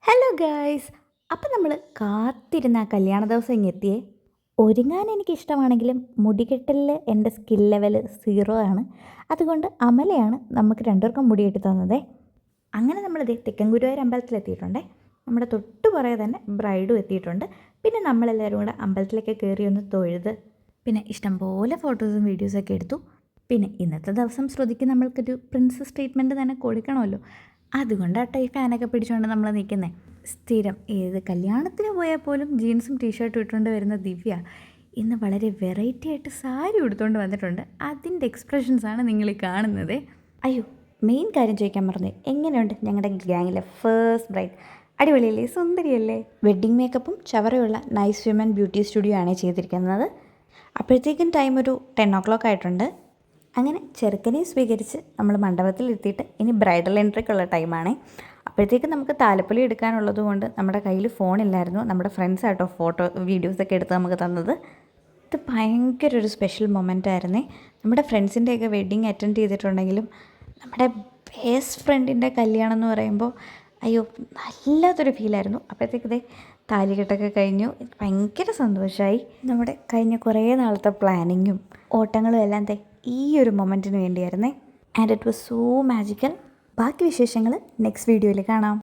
Hello guys, അപ്പം നമ്മൾ കാത്തിരുന്ന ആ കല്യാണ ദിവസം ഇങ്ങെത്തിയേ. ഒരുങ്ങാൻ എനിക്കിഷ്ടമാണെങ്കിലും മുടികെട്ടലിൽ എൻ്റെ സ്കിൽ ലെവൽ 0 ആണ്. അതുകൊണ്ട് അമലയാണ് നമുക്ക് രണ്ടുപേർക്കും മുടികെട്ടി തന്നതേ. അങ്ങനെ നമ്മളിത് തെക്കൻ ഗുരുവായൂർ അമ്പലത്തിലെത്തിയിട്ടുണ്ടേ. നമ്മുടെ തൊട്ട് പുറകെ തന്നെ ബ്രൈഡും എത്തിയിട്ടുണ്ട്. പിന്നെ നമ്മളെല്ലാവരും കൂടെ അമ്പലത്തിലേക്ക് കയറി ഒന്ന് തൊഴുത് പിന്നെ ഇഷ്ടംപോലെ ഫോട്ടോസും വീഡിയോസൊക്കെ എടുത്തു. പിന്നെ ഇന്നത്തെ ദിവസം ശ്രുതിക്ക് നമ്മൾക്കൊരു പ്രിൻസസ് ട്രീറ്റ്മെൻറ്റ് തന്നെ കൊടുക്കണമല്ലോ. അതുകൊണ്ടാട്ടോ ഈ ഫാനൊക്കെ പിടിച്ചുകൊണ്ട് നമ്മൾ നിൽക്കുന്നത്. സ്ഥിരം ഏത് കല്യാണത്തിന് പോയാൽ പോലും ജീൻസും ടീഷർട്ടും ഇട്ടുകൊണ്ട് വരുന്ന ദിവ്യ ഇന്ന് വളരെ വെറൈറ്റി ആയിട്ട് സാരി ഉടുത്തുകൊണ്ട് വന്നിട്ടുണ്ട്. അതിൻ്റെ എക്സ്പ്രഷൻസാണ് നിങ്ങൾ ഈ കാണുന്നത്. അയ്യോ, മെയിൻ കാര്യം ചോദിക്കാൻ മറന്നു, എങ്ങനെയുണ്ട് ഞങ്ങളുടെ ഗ്യാങ്ങിലെ ഫേസ്റ്റ് ബ്രൈഡ്? അടിപൊളിയല്ലേ, സുന്ദരിയല്ലേ? വെഡ്ഡിങ് മേക്കപ്പും ചവറയുള്ള നൈസ് വിമൻ ബ്യൂട്ടി സ്റ്റുഡിയോ ആണ് ചെയ്തിരിക്കുന്നത്. അപ്പോഴത്തേക്കും ടൈം ഒരു 10 o'clock ആയിട്ടുണ്ട്. അങ്ങനെ ചെറുക്കനെ സ്വീകരിച്ച് നമ്മൾ മണ്ഡപത്തിൽ എത്തിയിട്ട് ഇനി ബ്രൈഡൽ എൻട്രിക്കുള്ള ടൈമാണ്. അപ്പോഴത്തേക്കും നമുക്ക് താലപ്പൊലി എടുക്കാനുള്ളത് കൊണ്ട് നമ്മുടെ കയ്യിൽ ഫോണില്ലായിരുന്നു. നമ്മുടെ ഫ്രണ്ട്സ് ആട്ടോ ഫോട്ടോ വീഡിയോസൊക്കെ എടുത്ത് നമുക്ക് തന്നത്. ഇത് ഭയങ്കര ഒരു സ്പെഷ്യൽ മൊമെൻ്റ് ആയിരുന്നേ. നമ്മുടെ ഫ്രണ്ട്സിൻ്റെയൊക്കെ വെഡ്ഡിങ് അറ്റൻഡ് ചെയ്തിട്ടുണ്ടെങ്കിലും നമ്മുടെ ബെസ്റ്റ് ഫ്രണ്ടിൻ്റെ കല്യാണം എന്ന് പറയുമ്പോൾ അയ്യോ നല്ലതൊരു ഫീലായിരുന്നു. അപ്പോഴത്തേക്ക് ഇതേ താലികെട്ടൊക്കെ കഴിഞ്ഞു. ഭയങ്കര സന്തോഷമായി. നമ്മുടെ കഴിഞ്ഞ കുറേ നാളത്തെ പ്ലാനിങ്ങും ഓട്ടങ്ങളും എല്ലാം ഈ ഒരു മൊമെൻറ്റിന് വേണ്ടിയായിരുന്നേ. And it was so magical. ബാക്കി വിശേഷങ്ങൾ നെക്സ്റ്റ് വീഡിയോയിൽ കാണാം.